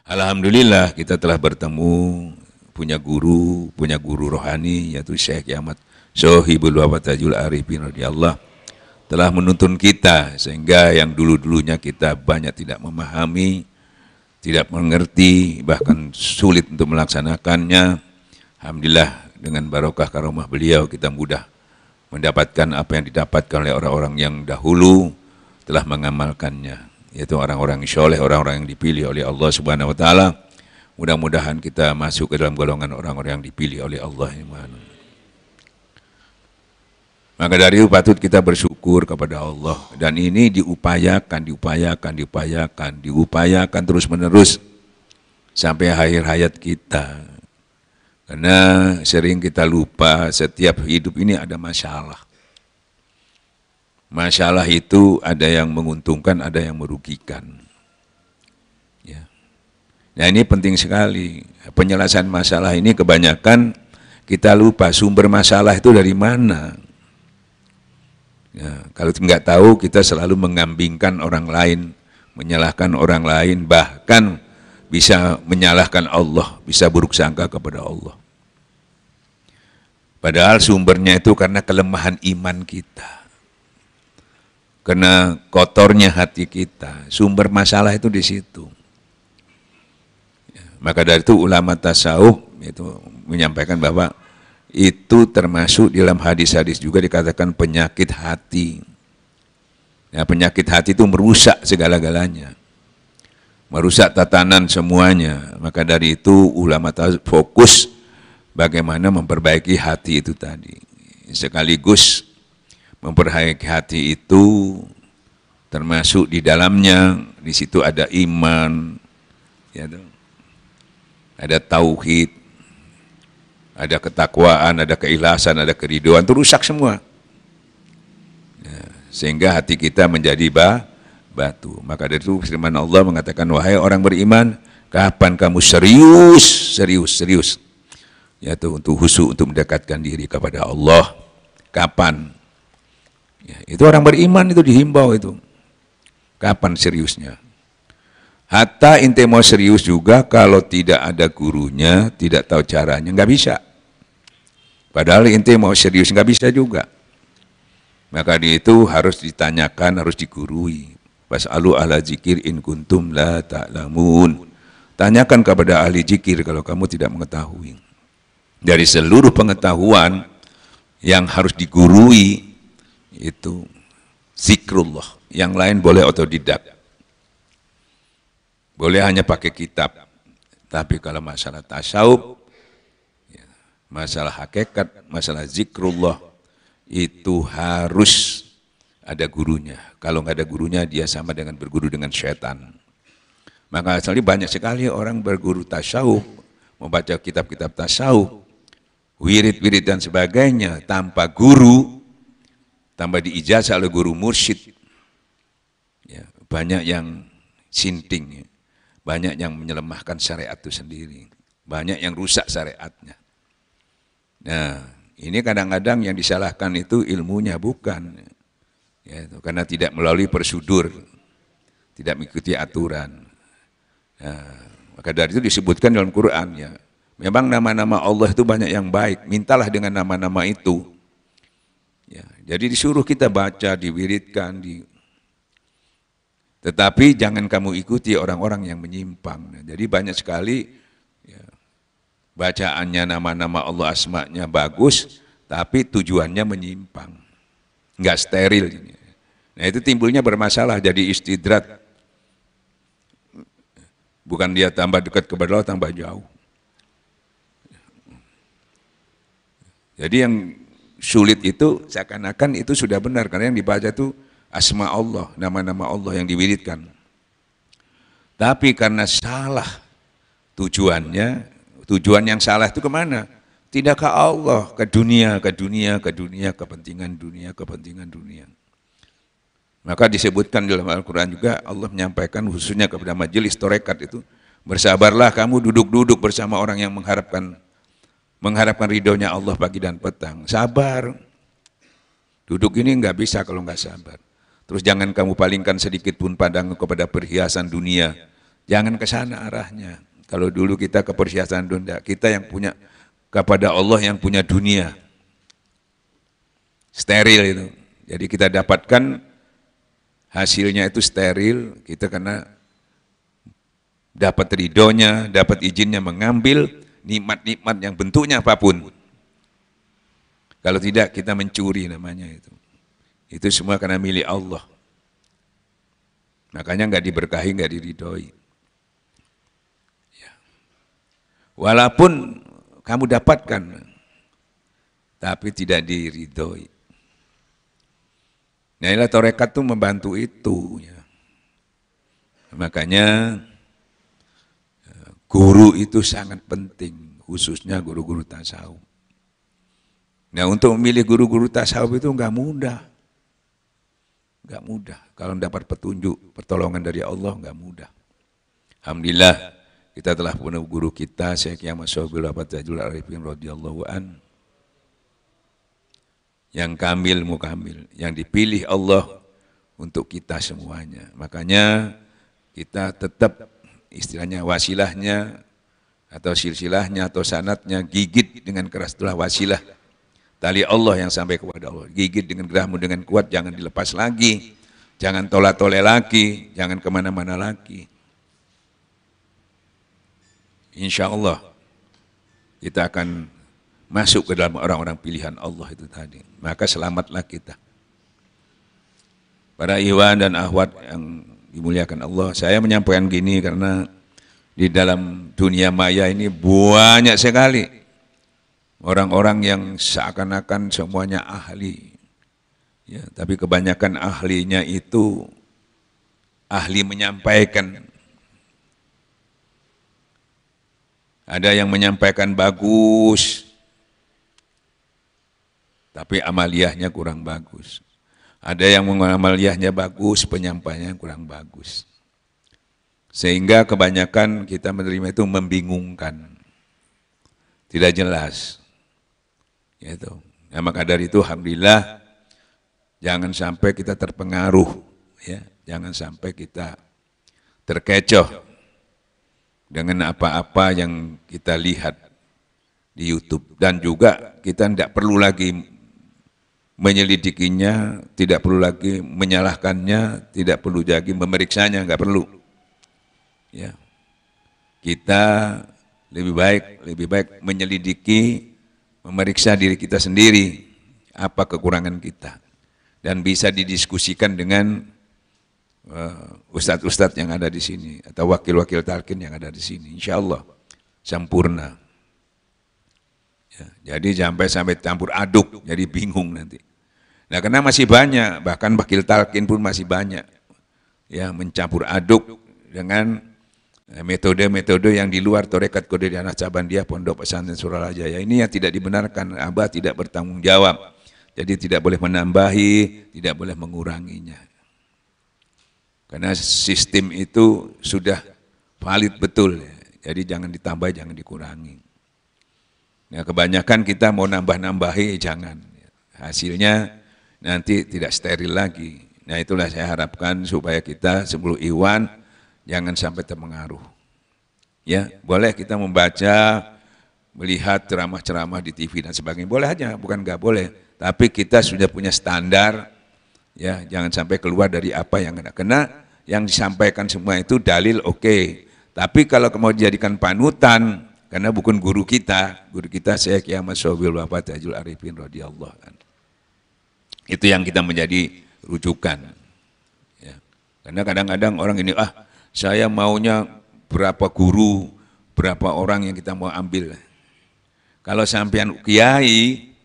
Alhamdulillah kita telah bertemu punya guru rohani yaitu Syekh Ahmad Sohibul Wafatajul Arifin radhiyallahu telah menuntun kita sehingga yang dulu-dulunya kita banyak tidak memahami, tidak mengerti, bahkan sulit untuk melaksanakannya. Alhamdulillah dengan barokah karomah beliau kita mudah mendapatkan apa yang didapatkan oleh orang-orang yang dahulu telah mengamalkannya, yaitu orang-orang soleh, orang-orang yang dipilih oleh Allah Subhanahu wa taala. Mudah-mudahan kita masuk ke dalam golongan orang-orang yang dipilih oleh Allah. Maka dari itu patut kita bersyukur kepada Allah, dan ini diupayakan terus-menerus sampai akhir hayat kita. Karena sering kita lupa setiap hidup ini ada masalah. Masalah itu ada yang menguntungkan, ada yang merugikan. Ya. Nah ini penting sekali. Penyelesaian masalah ini kebanyakan kita lupa sumber masalah itu dari mana. Ya, kalau nggak tahu kita selalu mengambingkan orang lain, menyalahkan orang lain, bahkan bisa menyalahkan Allah, bisa buruk sangka kepada Allah. Padahal sumbernya itu karena kelemahan iman kita. Karena kotornya hati kita, sumber masalah itu di situ. Ya, maka dari itu ulama tasawuf itu menyampaikan bahwa itu termasuk dalam hadis-hadis juga dikatakan penyakit hati. Ya, penyakit hati itu merusak segala-galanya, merusak tatanan semuanya. Maka dari itu ulama tasawuf fokus bagaimana memperbaiki hati itu tadi, sekaligus memperbaiki hati itu termasuk di dalamnya, di situ ada iman, ya, ada tauhid, ada ketakwaan, ada keikhlasan, ada keridhaan, itu rusak semua. Ya, sehingga hati kita menjadi batu. Maka dari itu firman Allah mengatakan, wahai orang beriman, kapan kamu serius, yaitu untuk khusyuk, untuk mendekatkan diri kepada Allah. Kapan? Ya, itu orang beriman itu dihimbau itu. Kapan seriusnya? Hatta ente mau serius juga kalau tidak ada gurunya, tidak tahu caranya, nggak bisa. Padahal ente mau serius nggak bisa juga. Maka itu harus ditanyakan, harus digurui. Fas'alu ahla zikir in kuntum la ta'lamun. Tanyakan kepada ahli zikir kalau kamu tidak mengetahui. Dari seluruh pengetahuan yang harus digurui itu zikrullah. Yang lain boleh otodidak. Boleh hanya pakai kitab. Tapi kalau masalah tasawuf, masalah hakikat, masalah zikrullah, itu harus ada gurunya. Kalau nggak ada gurunya, dia sama dengan berguru dengan syaitan. Maka asalnya banyak sekali orang berguru tasawuf, membaca kitab-kitab tasawuf, wirid-wirid dan sebagainya, tanpa guru, tanpa diijazah oleh guru mursyid. Ya, banyak yang sinting, ya. Banyak yang menyelemahkan syariat itu sendiri, banyak yang rusak syariatnya. Nah, ini kadang-kadang yang disalahkan itu ilmunya, bukan. Ya, itu karena tidak melalui prosedur, tidak mengikuti aturan. Nah, maka dari itu disebutkan dalam Quran, ya, memang nama-nama Allah itu banyak yang baik, mintalah dengan nama-nama itu. Ya, jadi disuruh kita baca, diwiridkan, tetapi jangan kamu ikuti orang-orang yang menyimpang. Nah, jadi banyak sekali ya, bacaannya nama-nama Allah, asma'nya bagus, tapi tujuannya menyimpang, nggak steril. Nah itu timbulnya bermasalah, jadi istidrat. Bukan dia tambah dekat kepada Allah, tambah jauh. Jadi yang sulit itu seakan-akan itu sudah benar, karena yang dibaca itu asma Allah, nama-nama Allah yang diwiridkan. Tapi karena salah tujuannya, tujuan yang salah itu kemana? Tidak ke Allah, ke dunia, kepentingan dunia. Maka disebutkan dalam Al-Quran juga, Allah menyampaikan khususnya kepada majelis tarekat itu, bersabarlah kamu duduk-duduk bersama orang yang mengharapkan ridhonya Allah pagi dan petang. Sabar. Duduk ini nggak bisa kalau nggak sabar. Terus jangan kamu palingkan sedikit pun pandang kepada perhiasan dunia, Jangan ke sana arahnya. Kalau dulu kita ke perhiasan dunia, kita yang punya kepada Allah yang punya dunia. Steril itu. Jadi kita dapatkan hasilnya itu steril, kita kena dapat ridhonya, dapat izinnya mengambil nikmat-nikmat yang bentuknya apapun. Kalau tidak kita mencuri namanya itu. Itu semua karena milik Allah. Makanya nggak diberkahi, nggak diridhoi. Ya. Walaupun kamu dapatkan, tapi tidak diridhoi. Nah, inilah tarekat itu membantu itu. Ya. Makanya guru itu sangat penting, khususnya guru-guru tasawuf. Nah, untuk memilih guru-guru tasawuf itu enggak mudah. Enggak mudah. Kalau dapat petunjuk, pertolongan dari Allah enggak mudah. Alhamdulillah kita telah punya guru kita Syekh Ahmad Syobul Tajul Arifin radhiyallahu an. Yang kamil mukamil, yang dipilih Allah untuk kita semuanya. Makanya kita tetap istilahnya wasilahnya atau silsilahnya atau sanatnya gigit dengan keras, itulah wasilah. Tali Allah yang sampai kepada Allah. Gigit dengan gerahmu dengan kuat, jangan dilepas lagi. Jangan tolak-tolak lagi, jangan kemana-mana lagi. Insya Allah kita akan masuk ke dalam orang-orang pilihan Allah itu tadi. Maka selamatlah kita. Para ikhwan dan akhwat yang dimuliakan Allah, saya menyampaikan gini karena di dalam dunia maya ini banyak sekali orang-orang yang seakan-akan semuanya ahli. Ya, tapi kebanyakan ahlinya itu ahli menyampaikan. Ada yang menyampaikan bagus, tapi amaliyahnya kurang bagus. Ada yang amaliyahnya bagus, penyampaiannya kurang bagus. Sehingga kebanyakan kita menerima itu membingungkan. Tidak jelas. Gitu. Nah, maka dari itu alhamdulillah jangan sampai kita terpengaruh, ya. Jangan sampai kita terkecoh dengan apa-apa yang kita lihat di YouTube. Dan juga kita tidak perlu lagi menyelidikinya, tidak perlu lagi menyalahkannya, tidak perlu lagi memeriksanya, nggak perlu. Ya. Kita lebih baik menyelidiki, memeriksa diri kita sendiri, apa kekurangan kita. Dan bisa didiskusikan dengan ustadz-ustadz yang ada di sini, atau wakil-wakil talqin yang ada di sini, insya Allah sempurna. Ya, jadi sampai campur aduk, jadi bingung nanti. Nah, karena masih banyak, bahkan wakil talqin pun masih banyak, ya, mencampur aduk dengan metode-metode yang di luar Tarekat Qadiriyah Naqsabandiyah Pondok Pesantren Suralajaya. Ini yang tidak dibenarkan, Abah tidak bertanggung jawab. Jadi tidak boleh menambahi, tidak boleh menguranginya. Karena sistem itu sudah valid betul, ya. Jadi jangan ditambah, jangan dikurangi. Nah, kebanyakan kita mau nambah-nambahi, jangan. Hasilnya nanti tidak steril lagi. Nah, itulah saya harapkan supaya kita sebelum iwan jangan sampai terpengaruh. Ya, boleh kita membaca, melihat ceramah-ceramah di TV dan sebagainya, boleh aja, bukan nggak boleh. Tapi kita sudah punya standar, ya, jangan sampai keluar dari apa yang ada. Karena yang disampaikan semua itu dalil oke. Tapi kalau mau dijadikan panutan, karena bukan guru kita Syekh Ahmad Syobul Tajul Arifin radhiyallahu anhu. Itu yang kita menjadi rujukan. Ya. Karena kadang-kadang orang ini, saya maunya berapa guru, berapa orang yang kita mau ambil. Kalau sampean kiai,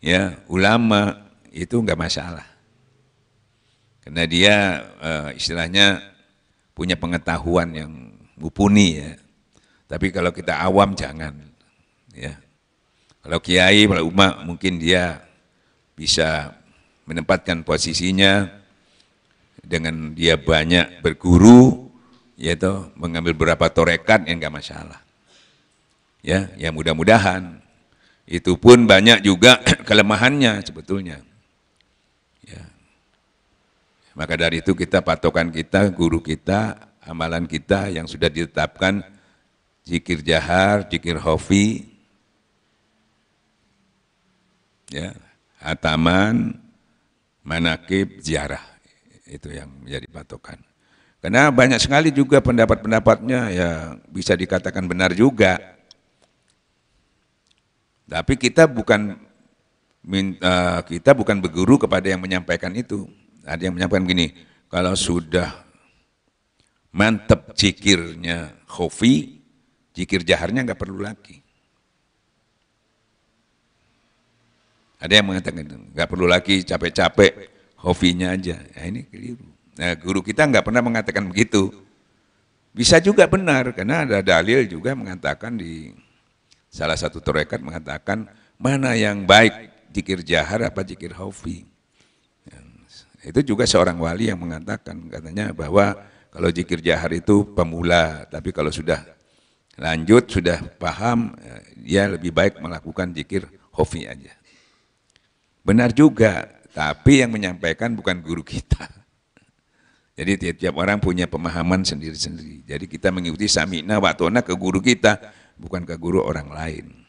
ya, ulama, itu enggak masalah. Karena dia istilahnya punya pengetahuan yang mumpuni, ya. Tapi kalau kita awam jangan, ya. Kalau kiai, kalau umat mungkin dia bisa menempatkan posisinya dengan dia banyak berguru, yaitu mengambil beberapa torekat yang enggak masalah. Ya, ya mudah-mudahan. Itu pun banyak juga kelemahannya sebetulnya. Ya. Maka dari itu kita patokan kita, guru kita amalan kita yang sudah ditetapkan, zikir jahar, zikir khafi, ya, hataman, manakib, ziarah, itu yang menjadi patokan. Karena banyak sekali juga pendapat-pendapatnya ya bisa dikatakan benar juga. Tapi kita bukan berguru kepada yang menyampaikan itu. Ada yang menyampaikan begini, kalau sudah mantep zikirnya khafi, zikir jaharnya nggak perlu lagi. Ada yang mengatakan nggak perlu lagi capek-capek, khafinya aja. Ya, ini keliru. Nah, guru kita nggak pernah mengatakan begitu. Bisa juga benar, karena ada dalil juga mengatakan di salah satu tarekat mengatakan mana yang baik, zikir jahar apa zikir khafi. Itu juga seorang wali yang mengatakan, katanya bahwa kalau zikir jahar itu pemula, tapi kalau sudah lanjut, sudah paham, dia lebih baik melakukan zikir khafi aja. Benar juga, tapi yang menyampaikan bukan guru kita. Jadi tiap-tiap orang punya pemahaman sendiri-sendiri. Jadi kita mengikuti sami'na wa ta'na ke guru kita, bukan ke guru orang lain.